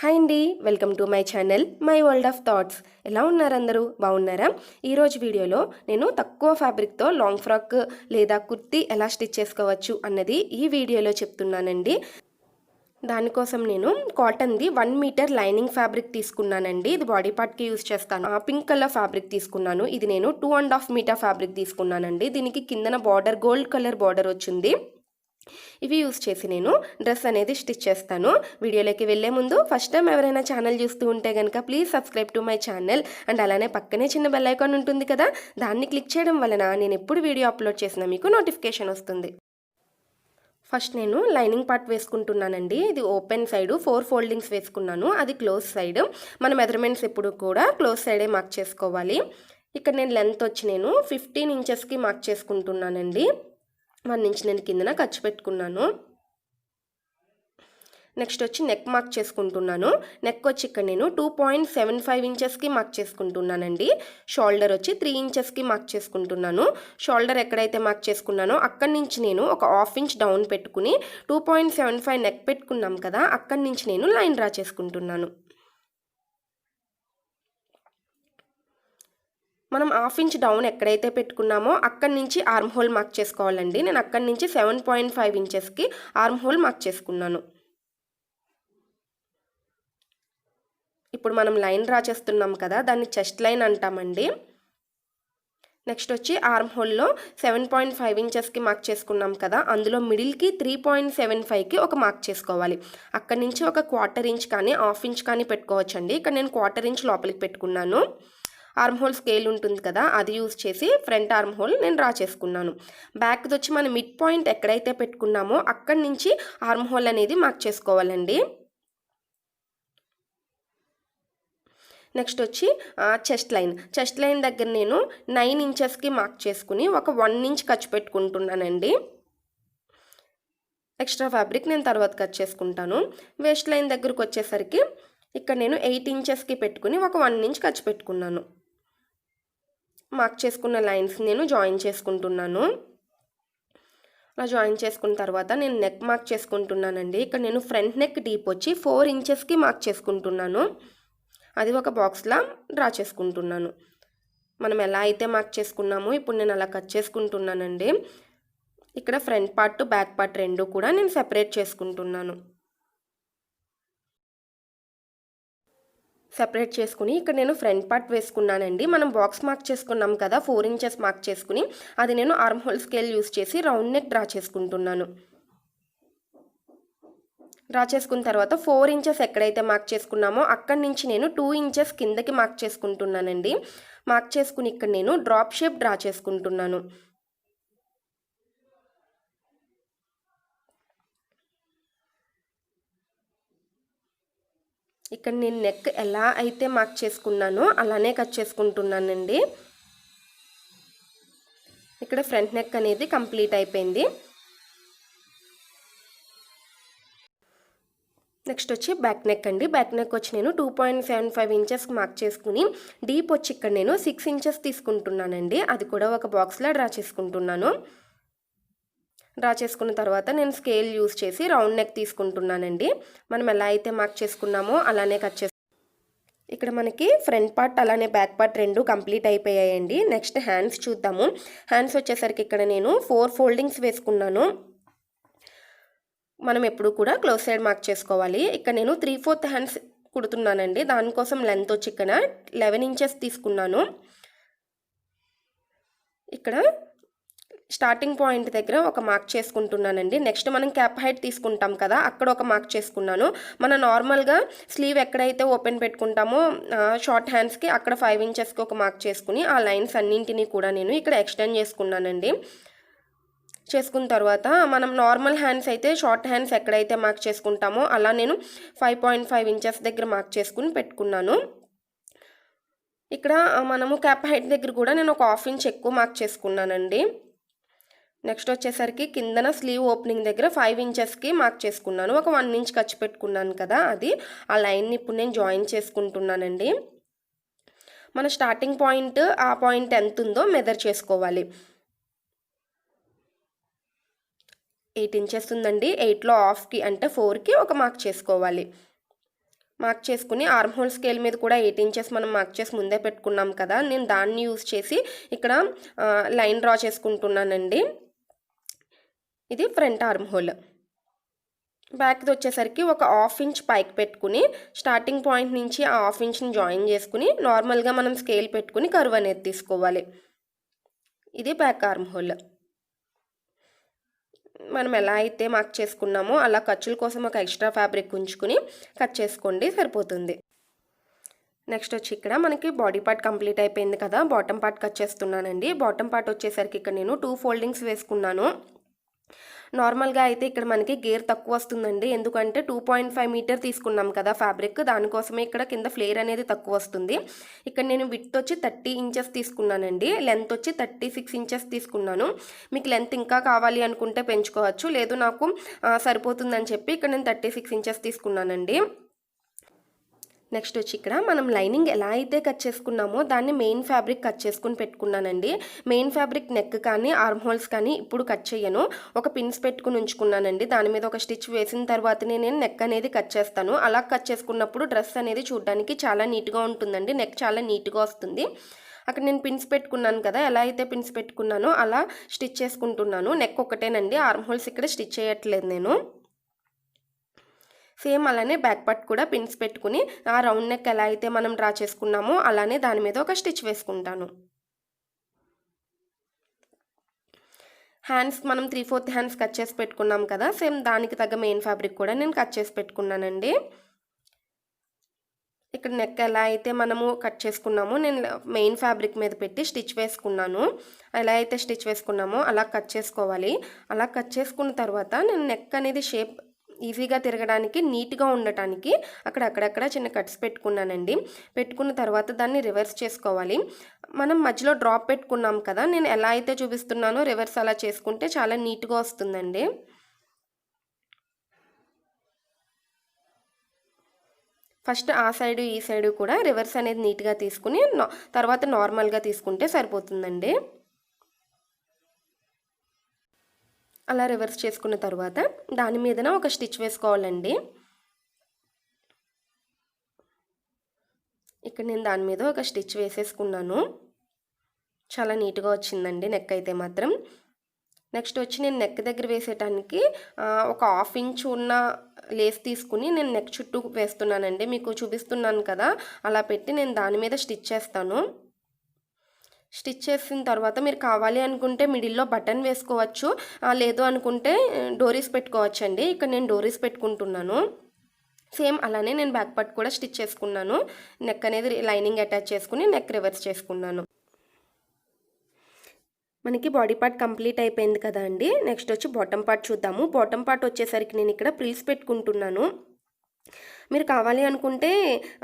Hi అండి, welcome to my channel my world of thoughts. ఎలా ఉన్నారు అందరూ? బాగున్నారా? ఈరోజు వీడియోలో నేను తక్కువ ఫ్యాబ్రిక్తో లాంగ్ ఫ్రాక్ లేదా కుర్తీ ఎలా స్టిచ్ చేసుకోవచ్చు అన్నది ఈ వీడియోలో చెప్తున్నానండి. దానికోసం నేను కాటన్ది 1 మీటర్ లైనింగ్ ఫ్యాబ్రిక్ తీసుకున్నానండి. ఇది బాడీ పార్ట్కి యూజ్ చేస్తాను. పింక్ కలర్ ఫ్యాబ్రిక్ తీసుకున్నాను. ఇది నేను 2.5 మీటర్ ఫ్యాబ్రిక్ తీసుకున్నానండి. దీనికి కిందన బార్డర్ గోల్డ్ కలర్ బార్డర్ వచ్చింది. ఇవి యూస్ చేసి నేను డ్రెస్ అనేది స్టిచ్ చేస్తాను. వీడియోలోకి వెళ్ళే ముందు ఫస్ట్ టైం ఎవరైనా ఛానల్ చూస్తూ ఉంటే కనుక please subscribe to my channel and అలానే పక్కనే చిన్న బెల్ ఐకాన్ ఉంటుంది కదా, దాన్ని క్లిక్ చేయడం వలన నేను ఎప్పుడు వీడియో అప్లోడ్ చేసినా మీకు నోటిఫికేషన్ వస్తుంది. ఫస్ట్ నేను లైనింగ్ పార్ట్ వేసుకుంటున్నానండి. ఇది ఓపెన్ సైడ్ 4 ఫోల్డింగ్స్ వేసుకున్నాను. అది క్లోజ్ సైడ్. మన మెజర్మెంట్స్ ఎప్పుడు కూడా క్లోజ్ సైడే మార్క్ చేసుకోవాలి. ఇక్కడ నేను లెంత్ వచ్చి నేను 15 ఇంచెస్కి మార్క్ చేసుకుంటున్నానండి. 1 ఇంచ్ నేను కిందన ఖర్చు పెట్టుకున్నాను. నెక్స్ట్ వచ్చి నెక్ మార్క్ చేసుకుంటున్నాను. నెక్ వచ్చి ఇక్కడ నేను 2.75 ఇంచెస్కి మార్క్ చేసుకుంటున్నానండి. షోల్డర్ వచ్చి 3 ఇంచెస్కి మార్క్ చేసుకుంటున్నాను. షోల్డర్ ఎక్కడైతే మార్క్ చేసుకున్నానో అక్కడి నుంచి నేను ఒక 1/2 ఇంచ్ డౌన్ పెట్టుకుని 2.75 నెక్ పెట్టుకున్నాం కదా, అక్కడి నుంచి నేను లైన్ డ్రా చేసుకుంటున్నాను. మనం 1/2 ఇంచ్ డౌన్ ఎక్కడైతే పెట్టుకున్నామో అక్కడి నుంచి ఆర్మ్ హోల్ మార్క్ చేసుకోవాలండి. నేను అక్కడి నుంచి 7.5 ఇంచెస్కి ఆర్మ్ హోల్ మార్క్ చేసుకున్నాను. ఇప్పుడు మనం లైన్ డ్రా చేస్తున్నాం కదా, దాన్ని చెస్ట్ లైన్ అంటామండి. నెక్స్ట్ వచ్చి ఆర్మ్ హోల్లో 7.5 ఇంచెస్కి మార్క్ చేసుకున్నాం కదా, అందులో మిడిల్కి 3.75కి ఒక మార్క్ చేసుకోవాలి. అక్కడి నుంచి ఒక 1/4 ఇంచ్ కానీ 1/2 ఇంచ్ కానీ పెట్టుకోవచ్చండి. ఇక్కడ నేను 1/4 ఇంచ్ లోపలికి పెట్టుకున్నాను. ఆర్మ్ హోల్ స్కేల్ ఉంటుంది కదా, అది యూజ్ చేసి ఫ్రంట్ ఆర్మ్ హోల్ నేను డ్రా చేసుకున్నాను. బ్యాక్ది వచ్చి మనం మిడ్ పాయింట్ ఎక్కడైతే పెట్టుకున్నామో అక్కడి నుంచి ఆర్మ్ హోల్ అనేది మార్క్ చేసుకోవాలండి. నెక్స్ట్ వచ్చి చెస్ట్ లైన్ దగ్గర నేను 9 ఇంచెస్కి మార్క్ చేసుకుని ఒక 1 ఇంచ్ ఖర్చు పెట్టుకుంటున్నానండి. ఎక్స్ట్రా ఫ్యాబ్రిక్ నేను తర్వాత కట్ చేసుకుంటాను. వేస్ట్ లైన్ దగ్గరకు వచ్చేసరికి ఇక్కడ నేను 8 ఇంచెస్కి పెట్టుకుని ఒక 1 ఇంచ్ ఖర్చు పెట్టుకున్నాను. మార్క్ చేసుకున్న లైన్స్ నేను జాయిన్ చేసుకుంటున్నాను. అలా జాయిన్ చేసుకున్న తర్వాత నేను నెక్ మార్క్ చేసుకుంటున్నానండి. ఇక్కడ నేను ఫ్రంట్ నెక్ డీప్ వచ్చి 4 ఇంచెస్కి మార్క్ చేసుకుంటున్నాను. అది ఒక బాక్స్లా డ్రా చేసుకుంటున్నాను. మనం ఎలా అయితే మార్క్ చేసుకున్నామో ఇప్పుడు నేను అలా కట్ చేసుకుంటున్నానండి. ఇక్కడ ఫ్రంట్ పార్ట్ బ్యాక్ పార్ట్ రెండు కూడా నేను సెపరేట్ చేసుకుంటున్నాను. సెపరేట్ చేసుకుని ఇక్కడ నేను ఫ్రంట్ పార్ట్ వేసుకున్నానండి. మనం బాక్స్ మార్క్ చేసుకున్నాం కదా, 4 ఇంచెస్ మార్క్ చేసుకుని అది నేను ఆర్మ్ హోల్ స్కేల్ యూస్ చేసి రౌండ్ నెక్ డ్రా చేసుకుంటున్నాను. డ్రా చేసుకున్న తర్వాత 4 ఇంచెస్ ఎక్కడైతే మార్క్ చేసుకున్నామో అక్కడి నుంచి నేను 2 ఇంచెస్ కిందకి మార్క్ చేసుకుంటున్నానండి. మార్క్ చేసుకుని ఇక్కడ నేను డ్రాప్ షేప్ డ్రా చేసుకుంటున్నాను. ఇక్కడ నేను నెక్ ఎలా అయితే మార్క్ చేసుకున్నానో అలానే కట్ చేసుకుంటున్నానండి. ఇక్కడ ఫ్రంట్ నెక్ అనేది కంప్లీట్ అయిపోయింది. నెక్స్ట్ వచ్చి బ్యాక్ నెక్ అండి. బ్యాక్ నెక్ వచ్చి నేను 2.75 ఇంచెస్ మార్క్ చేసుకుని డీప్ వచ్చి ఇక్కడ నేను 6 ఇంచెస్ తీసుకుంటున్నానండి. అది కూడా ఒక బాక్స్లో డ్రా చేసుకుంటున్నాను. డ్రా చేసుకున్న తర్వాత నేను స్కేల్ యూస్ చేసి రౌండ్ నెక్ తీసుకుంటున్నానండి. మనం ఎలా అయితే మార్క్ చేసుకున్నామో అలానే కట్ చేసి ఇక్కడ మనకి ఫ్రంట్ పార్ట్ అలానే బ్యాక్ పార్ట్ రెండు కంప్లీట్ అయిపోయాయండి. నెక్స్ట్ హ్యాండ్స్ చూద్దాము. హ్యాండ్స్ వచ్చేసరికి ఇక్కడ నేను 4 ఫోల్డింగ్స్ వేసుకున్నాను. మనం ఎప్పుడు కూడా క్లోజ్ సైడ్ మార్క్ చేసుకోవాలి. ఇక్కడ నేను 3/4 హ్యాండ్స్ కుడుతున్నానండి. దానికోసం లెంత్ వచ్చి ఇక్కడ 11 ఇంచెస్ తీసుకున్నాను. ఇక్కడ స్టార్టింగ్ పాయింట్ దగ్గర ఒక మార్క్ చేసుకుంటున్నానండి. నెక్స్ట్ మనం క్యాప్ హైట్ తీసుకుంటాం కదా, అక్కడ ఒక మార్క్ చేసుకున్నాను. మన నార్మల్గా స్లీవ్ ఎక్కడైతే ఓపెన్ పెట్టుకుంటామో షార్ట్ హ్యాండ్స్కి అక్కడ 5 ఇంచెస్కి ఒక మార్క్ చేసుకుని ఆ లైన్స్ అన్నింటినీ కూడా నేను ఇక్కడ ఎక్స్టెండ్ చేసుకున్నానండి. చేసుకున్న తర్వాత మనం నార్మల్ హ్యాండ్స్ అయితే షార్ట్ హ్యాండ్స్ ఎక్కడైతే మార్క్ చేసుకుంటామో అలా నేను 5.5 ఇంచెస్ దగ్గర మార్క్ చేసుకుని పెట్టుకున్నాను. ఇక్కడ మనము క్యాప్ హైట్ దగ్గర కూడా నేను ఒక 1/2 ఇంచ్ ఎక్కువ మార్క్ చేసుకున్నానండి. నెక్స్ట్ వచ్చేసరికి కిందన స్లీవ్ ఓపెనింగ్ దగ్గర 5 ఇంచెస్కి మార్క్ చేసుకున్నాను. ఒక 1 ఇంచ్ ఖర్చు పెట్టుకున్నాను కదా, అది ఆ లైన్ని ఇప్పుడు నేను జాయిన్ చేసుకుంటున్నానండి. మన స్టార్టింగ్ పాయింట్ ఆ పాయింట్ ఎంత ఉందో మెజర్ చేసుకోవాలి. 8 ఇంచెస్ ఉందండి. 8లో హాఫ్కి అంటే 4కి ఒక మార్క్ చేసుకోవాలి. మార్క్ చేసుకుని ఆర్మ్ హోల్ స్కేల్ మీద కూడా 8 ఇంచెస్ మనం మార్క్ చేసి ముందే పెట్టుకున్నాం కదా, నేను దాన్ని యూజ్ చేసి ఇక్కడ లైన్ డ్రా చేసుకుంటున్నానండి. ఇది ఫ్రంట్ ఆర్మ్ హోల్. బ్యాక్ది వచ్చేసరికి ఒక 1/2 ఇంచ్ పైకి పెట్టుకుని స్టార్టింగ్ పాయింట్ నుంచి ఆ 1/2 ఇంచ్ని జాయిన్ చేసుకుని నార్మల్గా మనం స్కేల్ పెట్టుకుని కర్వ్ అనేది తీసుకోవాలి. ఇది బ్యాక్ ఆర్మ్ హోల్. మనం ఎలా అయితే మార్క్ చేసుకున్నామో అలా ఖర్చుల కోసం ఒక ఎక్స్ట్రా ఫ్యాబ్రిక్ ఉంచుకుని కట్ చేసుకోండి, సరిపోతుంది. నెక్స్ట్ వచ్చి ఇక్కడ మనకి బాడీ పార్ట్ కంప్లీట్ అయిపోయింది కదా, బాటమ్ పార్ట్ కట్ చేస్తున్నానండి. బాటమ్ పార్ట్ వచ్చేసరికి ఇక్కడ నేను 2 ఫోల్డింగ్స్ వేసుకున్నాను. నార్మల్గా అయితే ఇక్కడ మనకి గేర్ తక్కువ వస్తుందండి, ఎందుకంటే 2.5 మీటర్ తీసుకున్నాం కదా ఫ్యాబ్రిక్, దానికోసమే ఇక్కడ కింద ఫ్లేర్ అనేది తక్కువ వస్తుంది. ఇక్కడ నేను విడ్త్ వచ్చి 30 ఇంచెస్ తీసుకున్నానండి, లెంత్ వచ్చి 36 ఇంచెస్ తీసుకున్నాను. మీకు లెంత్ ఇంకా కావాలి అనుకుంటే పెంచుకోవచ్చు, లేదు నాకు సరిపోతుందని చెప్పి ఇక్కడ నేను 36 ఇంచెస్ తీసుకున్నానండి. నెక్స్ట్ వచ్చి ఇక్కడ మనం లైనింగ్ ఎలా అయితే కట్ చేసుకున్నామో దాన్ని మెయిన్ ఫ్యాబ్రిక్ కట్ చేసుకుని పెట్టుకున్నానండి. మెయిన్ ఫ్యాబ్రిక్ నెక్ కానీ ఆర్మ్ హోల్స్ కానీ ఇప్పుడు కట్ చేయను, ఒక పిన్స్ పెట్టుకుని ఉంచుకున్నానండి. దాని మీద ఒక స్టిచ్ వేసిన తర్వాతనే నేను నెక్ అనేది కట్ చేస్తాను. అలా కట్ చేసుకున్నప్పుడు డ్రెస్ అనేది చూడడానికి చాలా నీట్గా ఉంటుందండి, నెక్ చాలా నీట్గా వస్తుంది. అక్కడ నేను పిన్స్ పెట్టుకున్నాను కదా, ఎలా అయితే పిన్స్ పెట్టుకున్నానో అలా స్టిచ్ చేసుకుంటున్నాను. నెక్ ఒకటేనండి, ఆర్మ్ హోల్స్ ఇక్కడ స్టిచ్ చేయట్లేదు నేను. సేమ్ అలానే బ్యాక్ పార్ట్ కూడా పిన్స్ పెట్టుకుని ఆ రౌండ్ నెక్ ఎలా అయితే మనం డ్రా చేసుకున్నామో అలానే దాని మీద ఒక స్టిచ్ వేసుకుంటాను. హ్యాండ్స్ మనం 3/4 హ్యాండ్స్ కట్ చేసి పెట్టుకున్నాం కదా, సేమ్ దానికి తగ్గ మెయిన్ ఫ్యాబ్రిక్ కూడా నేను కట్ చేసి పెట్టుకున్నానండి. ఇక్కడ నెక్ ఎలా అయితే మనము కట్ చేసుకున్నామో నేను మెయిన్ ఫ్యాబ్రిక్ మీద పెట్టి స్టిచ్ వేసుకున్నాను. ఎలా అయితే స్టిచ్ వేసుకున్నామో అలా కట్ చేసుకోవాలి. అలా కట్ చేసుకున్న తర్వాత నేను నెక్ అనేది షేప్ ఈజీగా తిరగడానికి నీట్గా ఉండటానికి అక్కడక్కడ చిన్న కట్స్ పెట్టుకున్నానండి. పెట్టుకున్న తర్వాత దాన్ని రివర్స్ చేసుకోవాలి. మనం మధ్యలో డ్రాప్ పెట్టుకున్నాం కదా, నేను ఎలా అయితే చూపిస్తున్నానో రివర్స్ అలా చేసుకుంటే చాలా నీట్గా వస్తుందండి. ఫస్ట్ ఆ సైడు ఈ సైడు కూడా రివర్స్ అనేది నీట్గా తీసుకుని తర్వాత నార్మల్గా తీసుకుంటే సరిపోతుందండి. అలా రివర్స్ చేసుకున్న తర్వాత దాని మీదన ఒక స్టిచ్ వేసుకోవాలండి. ఇక్కడ నేను దాని మీద ఒక స్టిచ్ వేసేసుకున్నాను, చాలా నీట్గా వచ్చిందండి నెక్ అయితే మాత్రం. నెక్స్ట్ వచ్చి నేను నెక్ దగ్గర వేసేటానికి ఒక 1/2 ఇంచ్ ఉన్న లేస్ తీసుకుని నేను నెక్ చుట్టూ వేస్తున్నానండి. మీకు చూపిస్తున్నాను కదా, అలా పెట్టి నేను దాని మీద స్టిచ్ చేస్తాను. స్టిచ్ చేసిన తర్వాత మీరు కావాలి అనుకుంటే మిడిల్లో బటన్ వేసుకోవచ్చు, లేదు అనుకుంటే డోరీస్ పెట్టుకోవచ్చు అండి. ఇక్కడ నేను డోరీస్ పెట్టుకుంటున్నాను. సేమ్ అలానే నేను బ్యాక్ పార్ట్ కూడా స్టిచ్ చేసుకున్నాను. నెక్ అనేది లైనింగ్ అటాచ్ చేసుకుని నెక్ రివర్స్ చేసుకున్నాను. మనకి బాడీ పార్ట్ కంప్లీట్ అయిపోయింది కదా అండి. నెక్స్ట్ వచ్చి బాటమ్ పార్ట్ చూద్దాము. బాటమ్ పార్ట్ వచ్చేసరికి నేను ఇక్కడ ప్రిల్స్ పెట్టుకుంటున్నాను. మీరు కావాలి అనుకుంటే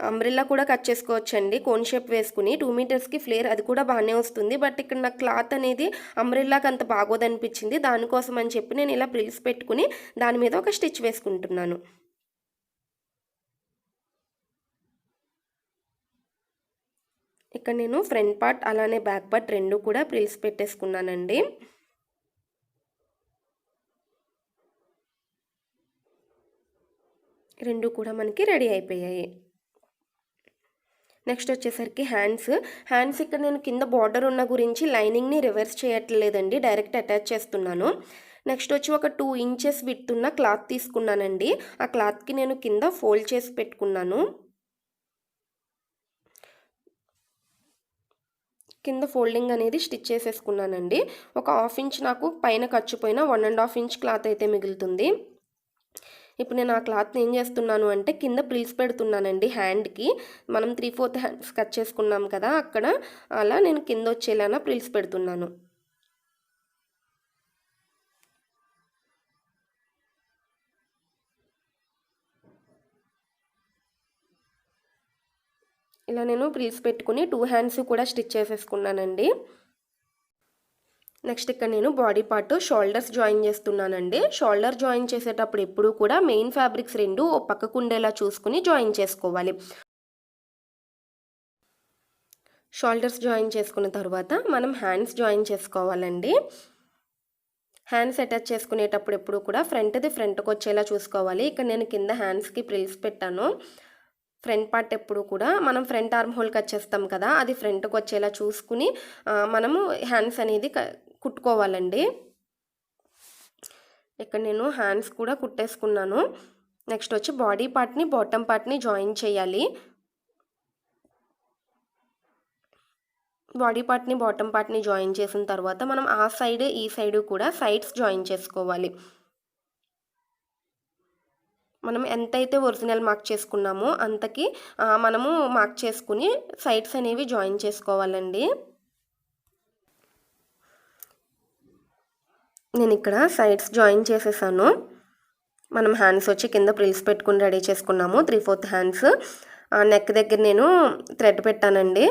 అంబ్రెల్లా కూడా కట్ చేసుకోవచ్చండి, కోన్ షేప్ వేసుకుని 2 మీటర్స్కి ఫ్లేర్ అది కూడా బాగానే వస్తుంది. బట్ ఇక్కడ నాకు క్లాత్ అనేది అంబ్రెల్లాకి అంత బాగోదనిపించింది, దానికోసం అని చెప్పి నేను ఇలా ప్రిల్స్ పెట్టుకుని దాని మీద ఒక స్టిచ్ వేసుకుంటున్నాను. ఇక్కడ నేను ఫ్రంట్ పార్ట్ అలానే బ్యాక్ పార్ట్ రెండు కూడా ప్రిల్స్ పెట్టేసుకున్నానండి. రెండు కూడా మనకి రెడీ అయిపోయాయి. నెక్స్ట్ వచ్చేసరికి హ్యాండ్స్ ఇక్కడ నేను కింద బార్డర్ ఉన్న గురించి లైనింగ్ని రివర్స్ చేయట్లేదండి, డైరెక్ట్ అటాచ్ చేస్తున్నాను. నెక్స్ట్ వచ్చి ఒక 2 ఇంచెస్ విడ్త్ ఉన్న క్లాత్ తీసుకున్నానండి. ఆ క్లాత్కి నేను కింద ఫోల్డ్ చేసి పెట్టుకున్నాను. కింద ఫోల్డింగ్ అనేది స్టిచ్ చేసేసుకున్నానండి. ఒక 1/2 ఇంచ్ నాకు పైన ఖర్చుపోయిన 1.5 ఇంచ్ క్లాత్ అయితే మిగులుతుంది. ఇప్పుడు నేను ఆ క్లాత్ని ఏం చేస్తున్నాను అంటే కింద ప్రిల్స్ పెడుతున్నానండి హ్యాండ్కి. మనం 3/4 హ్యాండ్స్ కట్ చేసుకున్నాం కదా, అక్కడ అలా నేను కింద వచ్చేలాగా ప్రిల్స్ పెడుతున్నాను. ఇలా నేను ప్రిల్స్ పెట్టుకుని 2 హ్యాండ్స్ కూడా స్టిచ్ చేసేసుకున్నానండి. నెక్స్ట్ ఇక్కడ నేను బాడీ పార్ట్ షోల్డర్స్ జాయిన్ చేస్తున్నానండి. షోల్డర్ జాయిన్ చేసేటప్పుడు ఎప్పుడు కూడా మెయిన్ ఫ్యాబ్రిక్స్ రెండు పక్కకు ఉండేలా చూసుకుని జాయిన్ చేసుకోవాలి. షోల్డర్స్ జాయిన్ చేసుకున్న తర్వాత మనం హ్యాండ్స్ జాయిన్ చేసుకోవాలండి. హ్యాండ్స్ అటాచ్ చేసుకునేటప్పుడు ఎప్పుడు కూడా ఫ్రంట్కి వచ్చేలా చూసుకోవాలి. ఇక్కడ నేను కింద హ్యాండ్స్కి ప్రిల్స్ పెట్టాను. ఫ్రంట్ పార్ట్ ఎప్పుడు కూడా మనం ఫ్రంట్ ఆర్మ్ హోల్ కట్ చేస్తాం కదా, అది ఫ్రంట్కి వచ్చేలా చూసుకుని మనము హ్యాండ్స్ అనేది కుట్టుకోవాలండి. ఇక్కడ నేను హ్యాండ్స్ కూడా కుట్టేసుకున్నాను. నెక్స్ట్ వచ్చి బాడీ పార్ట్ని బాటమ్ పార్ట్ని జాయిన్ చేయాలి. బాడీ పార్ట్ని బాటమ్ పార్ట్ని జాయిన్ చేసిన తర్వాత మనం ఆ సైడ్ ఈ సైడ్ కూడా సైడ్స్ జాయిన్ చేసుకోవాలి. మనం ఎంతైతే ఒరిజినల్ మార్క్ చేసుకున్నామో అంతకి మనము మార్క్ చేసుకుని సైడ్స్ అనేవి జాయిన్ చేసుకోవాలండి. నేను ఇక్కడ సైడ్స్ జాయిన్ చేసేసాను. మనం హ్యాండ్స్ వచ్చి కింద ప్రిల్స్ పెట్టుకుని రెడీ చేసుకున్నాము, 3/4 హ్యాండ్స్. నెక్ దగ్గర నేను థ్రెడ్ పెట్టానండి,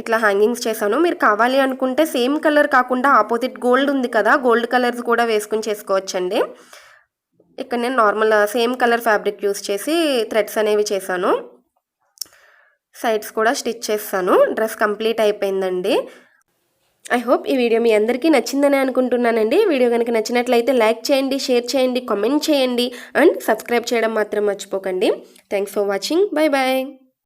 ఇట్లా హ్యాంగింగ్స్ చేశాను. మీరు కావాలి అనుకుంటే సేమ్ కలర్ కాకుండా ఆపోజిట్ గోల్డ్ ఉంది కదా, గోల్డ్ కలర్స్ కూడా వేసుకుని చేసుకోవచ్చండి. ఇక్కడ నేను normal same colour fabric use చేసి థ్రెడ్స్ అనేవి చేశాను. సైడ్స్ కూడా స్టిచ్ చేస్తాను. డ్రెస్ కంప్లీట్ అయిపోయిందండి. ఐ హోప్ ఈ వీడియో మీ అందరికీ నచ్చిందని అనుకుంటున్నానండి. వీడియో కనుక నచ్చినట్లయితే లైక్ చేయండి, షేర్ చేయండి, కామెంట్ చేయండి అండ్ సబ్స్క్రైబ్ చేయడం మాత్రం మర్చిపోకండి. Thanks for watching. Bye bye.